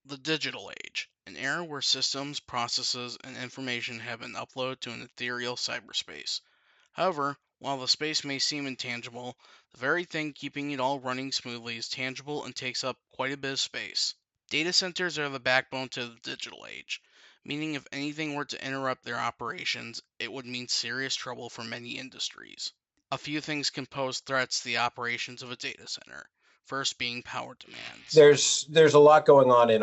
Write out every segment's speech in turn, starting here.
The digital age, an era where systems, processes, and information have been uploaded to an ethereal cyberspace. However, while the space may seem intangible, the very thing keeping it all running smoothly is tangible and takes up quite a bit of space. Data centers are the backbone to the digital age, meaning if anything were to interrupt their operations, it would mean serious trouble for many industries. A few things can pose threats to the operations of a data center, first being power demands. There's a lot going on in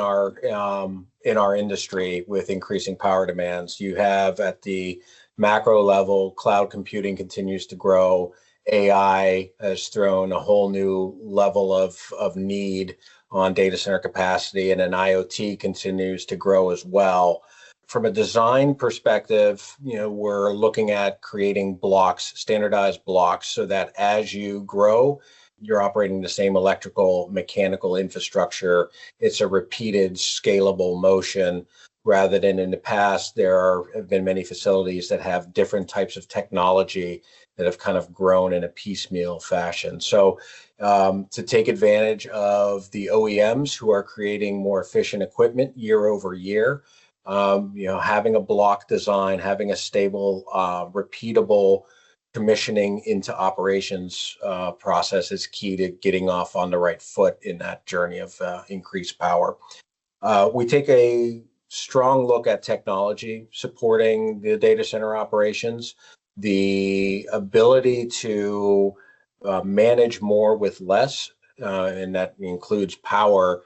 our industry with increasing power demands. You have at the macro level, cloud computing continues to grow. AI has thrown a whole new level of need on data center capacity, and then IoT continues to grow as well. From a design perspective, we're looking at creating blocks, standardized blocks, so that as you grow, you're operating the same electrical, mechanical infrastructure. It's a repeated, scalable motion rather than in the past. Have been many facilities that have different types of technology that have kind of grown in a piecemeal fashion. So, to take advantage of the OEMs who are creating more efficient equipment year over year, having a block design, having a stable, repeatable commissioning into operations process is key to getting off on the right foot in that journey of increased power. We take a strong look at technology supporting the data center operations, the ability to manage more with less, and that includes power.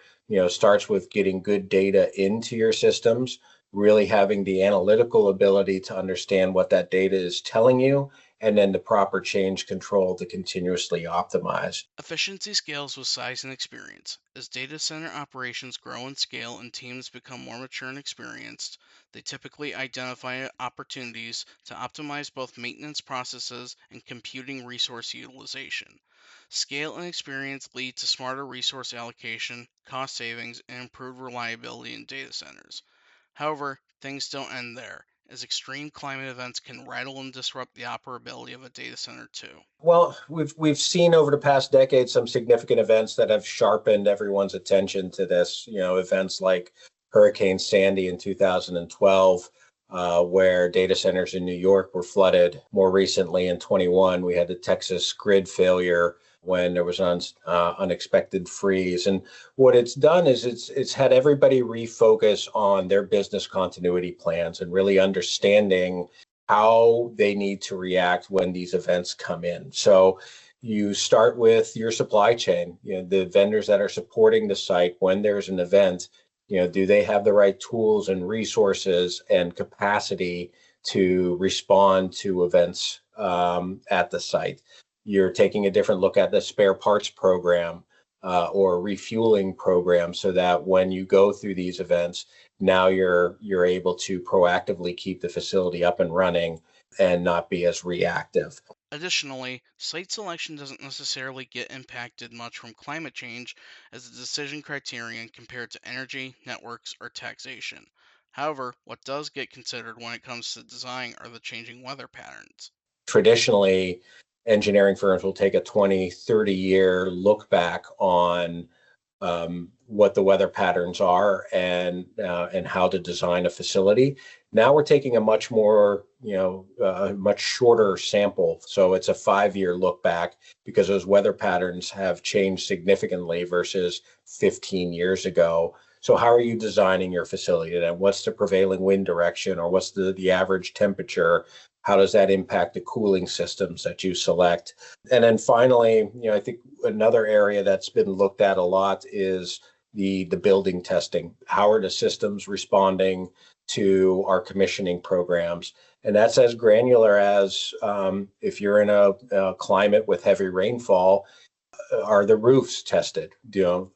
Starts with getting good data into your systems, really having the analytical ability to understand what that data is telling you, and then the proper change control to continuously optimize. Efficiency scales with size and experience. As data center operations grow in scale and teams become more mature and experienced, they typically identify opportunities to optimize both maintenance processes and computing resource utilization. Scale and experience lead to smarter resource allocation, cost savings, and improved reliability in data centers. However, things don't end there, as extreme climate events can rattle and disrupt the operability of a data center too. Well, we've seen over the past decade some significant events that have sharpened everyone's attention to this. Events like Hurricane Sandy in 2012, where data centers in New York were flooded. More recently, in 21, we had the Texas grid failure when there was an unexpected freeze. And what it's done is it's had everybody refocus on their business continuity plans and really understanding how they need to react when these events come in. So you start with your supply chain, the vendors that are supporting the site when there's an event. Do they have the right tools and resources and capacity to respond to events at the site? You're taking a different look at the spare parts program or refueling program, so that when you go through these events, now you're able to proactively keep the facility up and running and not be as reactive. Additionally, site selection doesn't necessarily get impacted much from climate change as a decision criterion compared to energy, networks, or taxation. However, what does get considered when it comes to design are the changing weather patterns. Traditionally, engineering firms will take a 20, 30-year look back on what the weather patterns are and how to design a facility. Now we're taking a much more, much shorter sample. So it's a 5-year look back because those weather patterns have changed significantly versus 15 years ago. So how are you designing your facility then? What's the prevailing wind direction, or what's the average temperature? How does that impact the cooling systems that you select? And then finally, I think another area that's been looked at a lot is the building testing. How are the systems responding to our commissioning programs? And that's as granular as if you're in a climate with heavy rainfall, are the roofs tested?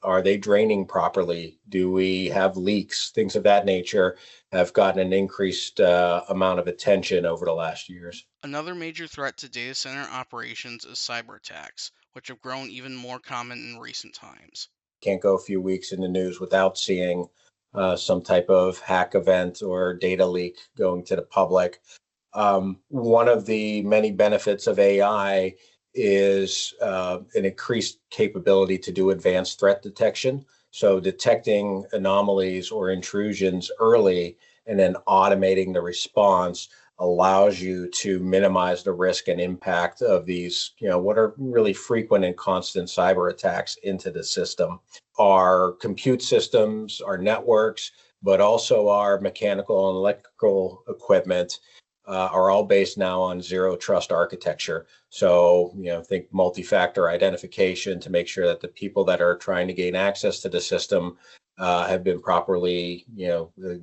Are they draining properly? Do we have leaks? Things of that nature have gotten an increased amount of attention over the last years. Another major threat to data center operations is cyber attacks, which have grown even more common in recent times. Can't go a few weeks in the news without seeing some type of hack event or data leak going to the public. One of the many benefits of AI is an increased capability to do advanced threat detection. So detecting anomalies or intrusions early and then automating the response allows you to minimize the risk and impact of these, what are really frequent and constant cyber attacks into the system. Our compute systems, our networks, but also our mechanical and electrical equipment are all based now on zero trust architecture. So, think multi-factor identification to make sure that the people that are trying to gain access to the system have been properly,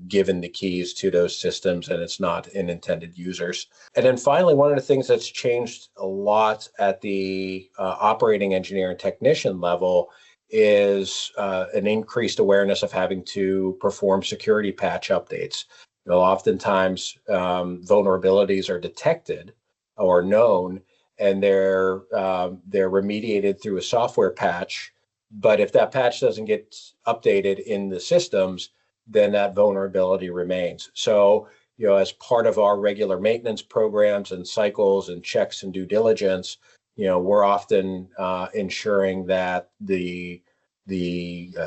given the keys to those systems, and it's not unintended users. And then finally, one of the things that's changed a lot at the operating engineer and technician level is an increased awareness of having to perform security patch updates. Oftentimes vulnerabilities are detected or known, and they're remediated through a software patch. But if that patch doesn't get updated in the systems, then that vulnerability remains. So, as part of our regular maintenance programs and cycles and checks and due diligence, we're often ensuring that the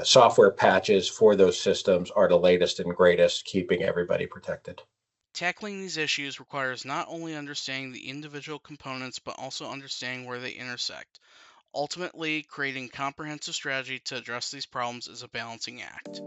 software patches for those systems are the latest and greatest, keeping everybody protected. Tackling these issues requires not only understanding the individual components but also understanding where they intersect. Ultimately, creating a comprehensive strategy to address these problems is a balancing act.